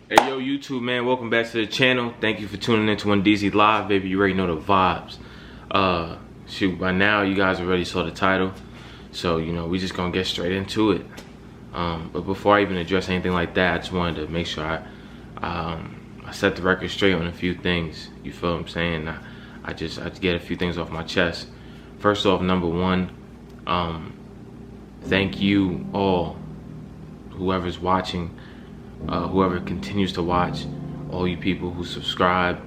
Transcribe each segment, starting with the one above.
Hey yo YouTube, man, welcome back to the channel. Thank you for tuning in to WendeezyLive, baby. You already know the vibes. Shoot, by now you guys already saw the title, so you know we just gonna get straight into it. But before I even address anything like that, I just wanted to make sure I set the record straight on a few things. You feel what I'm saying? I just get a few things off my chest. First off, number one, thank you all, whoever's watching. Whoever continues to watch, all you people who subscribe,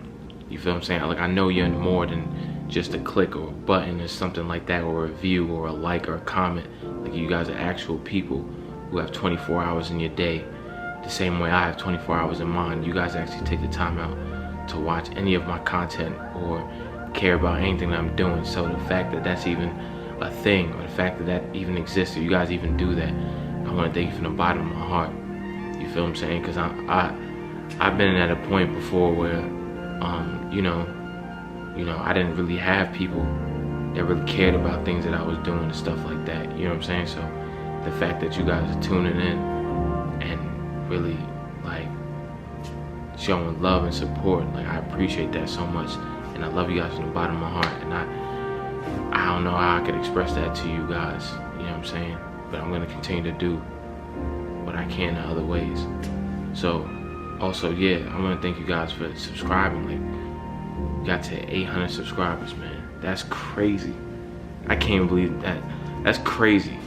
you feel what I'm saying? Like, I know you're more than just a click or a button or something like that, or a view or a like or a comment. Like, you guys are actual people who have 24 hours in your day, the same way I have 24 hours in mine. You guys actually take the time out to watch any of my content or care about anything that I'm doing. So the fact that that's even a thing, or the fact that that even exists, or you guys even do that, I want to thank you from the bottom of my heart. You feel what I'm saying? Because I've been at a point before where, you know, I didn't really have people that really cared about things that I was doing and stuff like that. You know what I'm saying? So the fact that you guys are tuning in and really like showing love and support, like, I appreciate that so much, and I love you guys from the bottom of my heart. And I don't know how I could express that to you guys. You know what I'm saying? But I'm gonna continue to do what I can in other ways. So also, yeah, I want to thank you guys for subscribing. Like, we got to 800 subscribers, man. That's crazy. I can't believe that. That's crazy.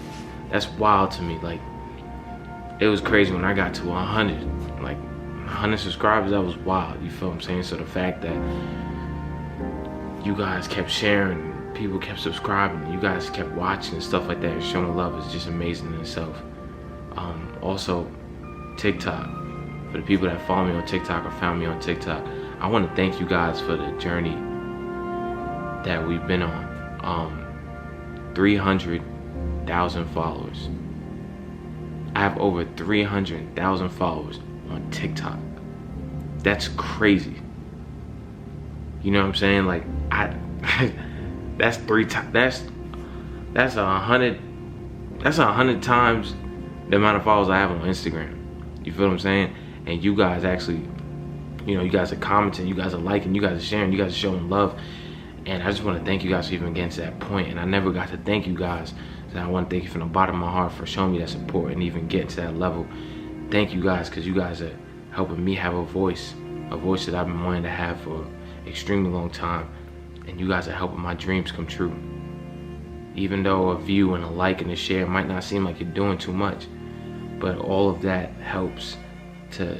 That's wild to me. Like, it was crazy when I got to 100. Like, 100 subscribers, that was wild. You feel what I'm saying? So the fact that you guys kept sharing, people kept subscribing, you guys kept watching and stuff like that and showing love is just amazing in itself. Also, TikTok, for the people that follow me on TikTok or found me on TikTok, I want to thank you guys for the journey that we've been on. 300,000 followers. I have over 300,000 followers on TikTok. That's crazy. You know what I'm saying? Like, that's that's 100 times the amount of followers I have on Instagram. You feel what I'm saying? And you guys actually, you know, you guys are commenting, you guys are liking, you guys are sharing, you guys are showing love. And I just want to thank you guys for even getting to that point. And I never got to thank you guys. So I want to thank you from the bottom of my heart for showing me that support and even getting to that level. Thank you guys, because you guys are helping me have a voice that I've been wanting to have for an extremely long time. And you guys are helping my dreams come true. Even though a view and a like and a share might not seem like you're doing too much, but all of that helps to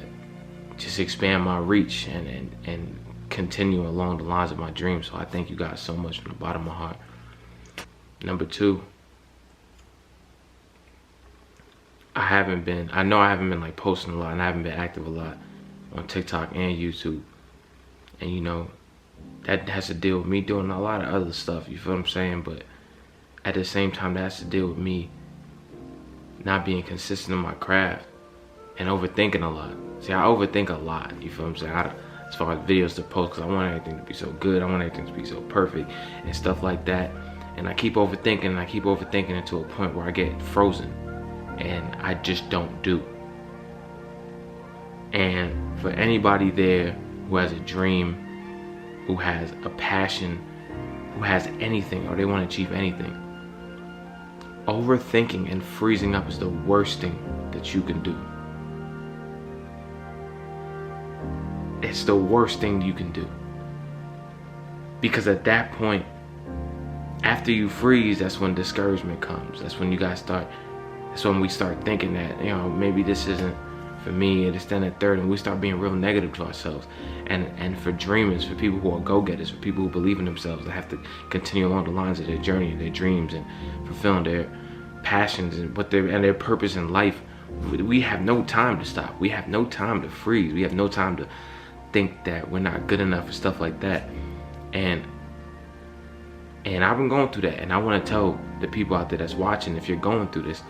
just expand my reach and continue along the lines of my dreams. So I thank you guys so much from the bottom of my heart. Number two, I know I haven't been like posting a lot, and I haven't been active a lot on TikTok and YouTube. And you know, that has to deal with me doing a lot of other stuff, you feel what I'm saying? But at the same time, that has to deal with me not being consistent in my craft and overthinking a lot. See, I overthink a lot, you feel what I'm saying? As far as videos to post, because I want everything to be so good, I want everything to be so perfect and stuff like that. And I keep overthinking and I keep overthinking it to a point where I get frozen and I just don't do. And for anybody there who has a dream, who has a passion, who has anything, or they want to achieve anything, overthinking and freezing up is the worst thing that you can do. It's the worst thing you can do. Because at that point, after you freeze, that's when discouragement comes. That's when that's when we start thinking that, you know, maybe this isn't for me, and it's then at third, and we start being real negative to ourselves. And for dreamers, for people who are go-getters, for people who believe in themselves, that have to continue along the lines of their journey and their dreams and fulfilling their passions and their purpose in life, we have no time to stop. We have no time to freeze. We have no time to think that we're not good enough and stuff like that. And I've been going through that, and I want to tell the people out there that's watching, if you're going through this,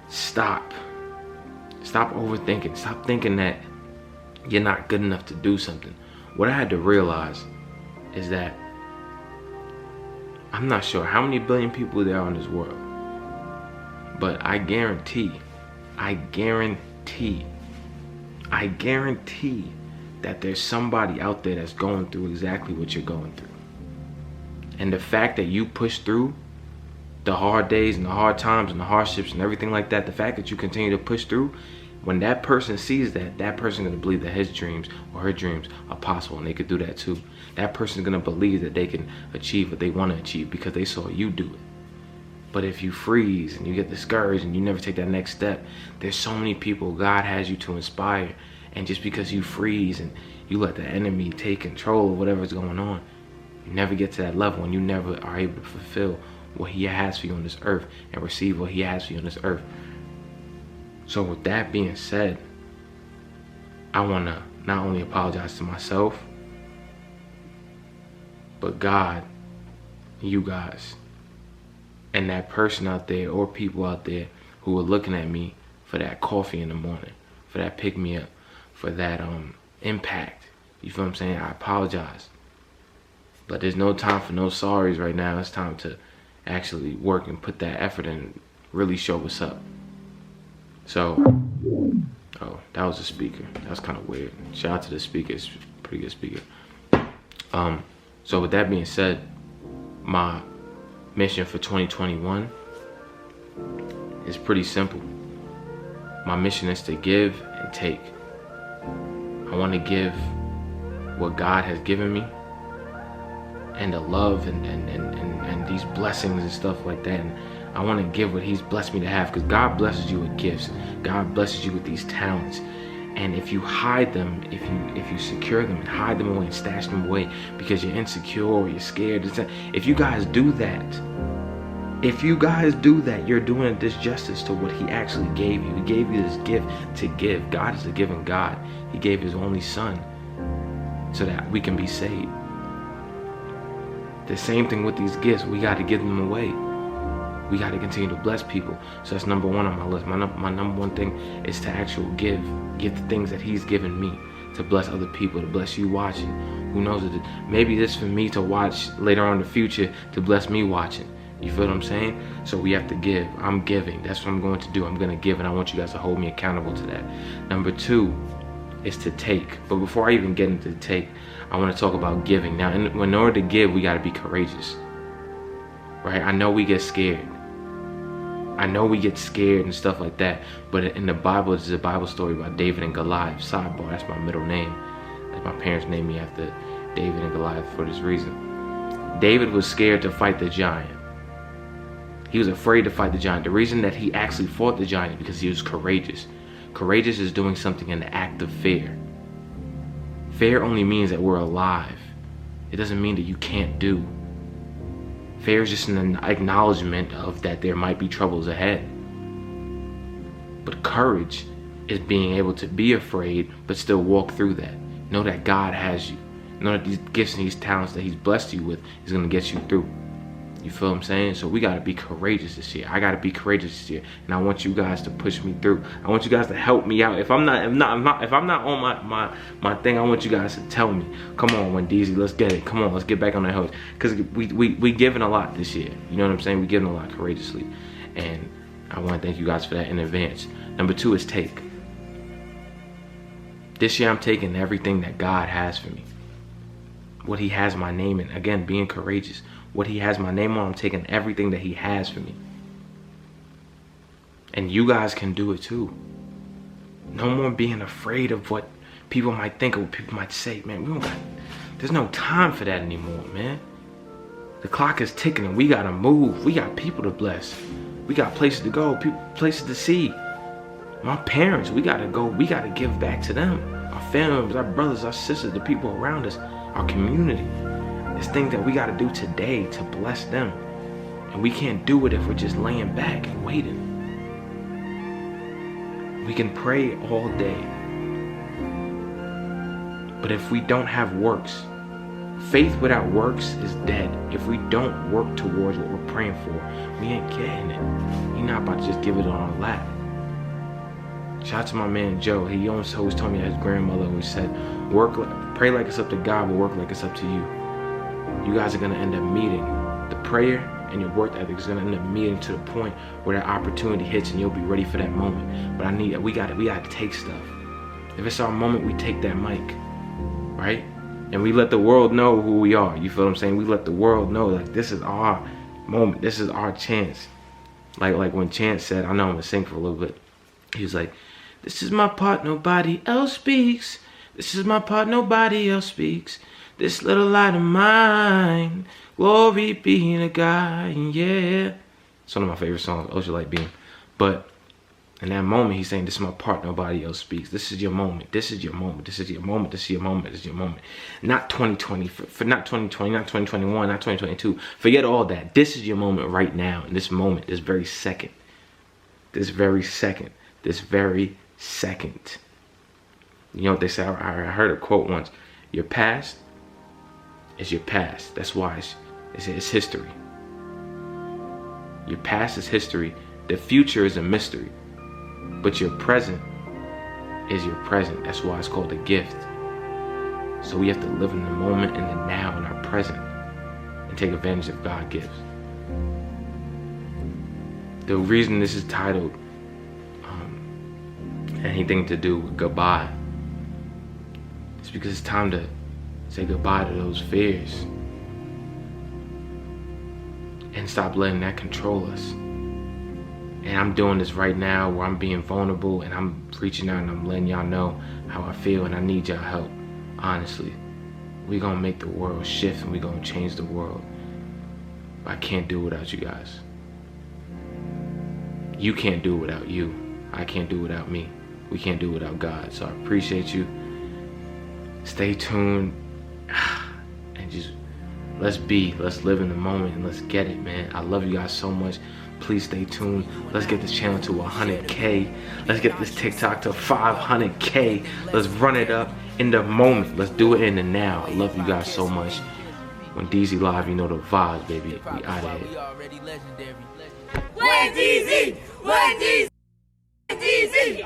stop overthinking. Stop thinking that you're not good enough to do something. What I had to realize is that I'm not sure how many billion people there are in this world, but I guarantee I guarantee that there's somebody out there that's going through exactly what you're going through. And the fact that you push through the hard days and the hard times and the hardships and everything like that, the fact that you continue to push through, when that person sees that, that person's gonna believe that his dreams or her dreams are possible and they could do that too. That person's gonna believe that they can achieve what they wanna achieve because they saw you do it. But if you freeze and you get discouraged and you never take that next step, there's so many people God has you to inspire, and just because you freeze and you let the enemy take control of whatever's going on, you never get to that level and you never are able to fulfill what he has for you on this earth and receive what he has for you on this earth. So with that being said, I want to not only apologize to myself, but God, you guys, and that person out there or people out there who are looking at me for that coffee in the morning, for that pick me up, for that impact. You feel what I'm saying? I apologize. But there's no time for no sorries right now. It's time to actually work and put that effort in and really show what's up. So, oh, that was a speaker. That was kind of weird. Shout out to the speaker. It's a pretty good speaker. So with that being said, my mission for 2021 is pretty simple. My mission is to give and take. I want to give what God has given me, and the love and these blessings and stuff like that. And I want to give what he's blessed me to have, because God blesses you with gifts. God blesses you with these talents. And if you hide them, if you secure them and hide them away and stash them away because you're insecure or you're scared, if you guys do that, you're doing a disjustice to what he actually gave you. He gave you this gift to give. God is a giving God. He gave his only son so that we can be saved. The same thing with these gifts. We got to give them away. We got to continue to bless people. So that's number one on my list. My number one thing is to actually give the things that he's given me to bless other people, to bless you watching. Who knows? Maybe this for me to watch later on in the future to bless me watching. You feel what I'm saying? So we have to give. I'm giving. That's what I'm going to do. I'm going to give, and I want you guys to hold me accountable to that. Number two is to take. But before I even get into the take, I want to talk about giving. Now, in order to give, we got to be courageous. Right? I know we get scared. I know we get scared and stuff like that. But in the Bible, there's a Bible story about David and Goliath. Sidebar, that's my middle name. Like my parents named me after David and Goliath for this reason. David was scared to fight the giant. He was afraid to fight the giant. The reason that he actually fought the giant is because he was courageous. Courageous is doing something in the act of fear. Fear only means that we're alive. It doesn't mean that you can't do. Fear is just an acknowledgement of that there might be troubles ahead. But courage is being able to be afraid but still walk through that. Know that God has you. Know that these gifts and these talents that he's blessed you with is going to get you through. You feel what I'm saying? So we got to be courageous this year. I got to be courageous this year, and I want you guys to push me through. I want you guys to help me out. If I'm not on my thing, I want you guys to tell me, come on, Wendeezy, let's get it. Come on, let's get back on that horse. Because we giving a lot this year. You know what I'm saying? We giving a lot courageously, and I want to thank you guys for that in advance. Number two is take. This year I'm taking everything that God has for me. What he has my name in. Again, being courageous. What he has my name on, I'm taking everything that he has for me. And you guys can do it too. No more being afraid of what people might think or what people might say. Man, there's no time for that anymore, man. The clock is ticking and we gotta move. We got people to bless. We got places to go, places to see. My parents, we gotta go. We gotta give back to them. Our families, our brothers, our sisters, the people around us, our community. There's things that we got to do today to bless them. And we can't do it if we're just laying back and waiting. We can pray all day. But if we don't have works, faith without works is dead. If we don't work towards what we're praying for, we ain't getting it. You're not about to just give it on our lap. Shout out to my man Joe. He always told me that his grandmother always said, pray like it's up to God, but work like it's up to you. You guys are going to end up meeting. The prayer and your work ethic is going to end up meeting to the point where that opportunity hits and you'll be ready for that moment. But we got to take stuff. If it's our moment, we take that mic, right? And we let the world know who we are. You feel what I'm saying? We let the world know, like, this is our moment. This is our chance. Like when Chance said, I know I'm gonna sing for a little bit. He was like, this is my part, nobody else speaks. This is my part, nobody else speaks. This little light of mine, glory be to God, yeah. It's one of my favorite songs, Ocean Light Beam. But in that moment, he's saying, this is my part, nobody else speaks. This is your moment. This is your moment. This is your moment. This is your moment. This is your moment. Not 2020, for not 2020, not 2021, not 2022. Forget all that. This is your moment right now. In this moment, this very second. This very second. This very second. You know what they say? I heard a quote once. Your past is your past. That's why it's history. Your past is history. The future is a mystery. But your present is your present. That's why it's called a gift. So we have to live in the moment and the now in our present and take advantage of God's gifts. The reason this is titled anything to do with goodbye is because it's time to say goodbye to those fears and stop letting that control us. And I'm doing this right now where I'm being vulnerable and I'm reaching out and I'm letting y'all know how I feel, and I need y'all help. Honestly, we're gonna make the world shift and we're gonna change the world. But I can't do it without you guys. You can't do it without you. I can't do it without me. We can't do it without God. So I appreciate you. Stay tuned and just let's live in the moment and let's get it, man. I love you guys so much. Please stay tuned. Let's get this channel to 100K. Let's get this TikTok to 500K. Let's run it up in the moment. Let's do it in the now. I love you guys so much. WendeezyLive, you know the vibes, baby. We out of here. Wendeezy! Wendeezy! Wendeezy!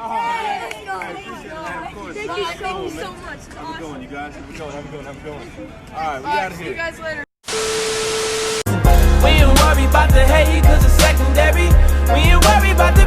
Thank you so much. How we doing, you guys? How we going? How we doing? How we doing? All right, we out of here. See you guys later. We ain't worry about the hate, cause it's secondary. We ain't worry about the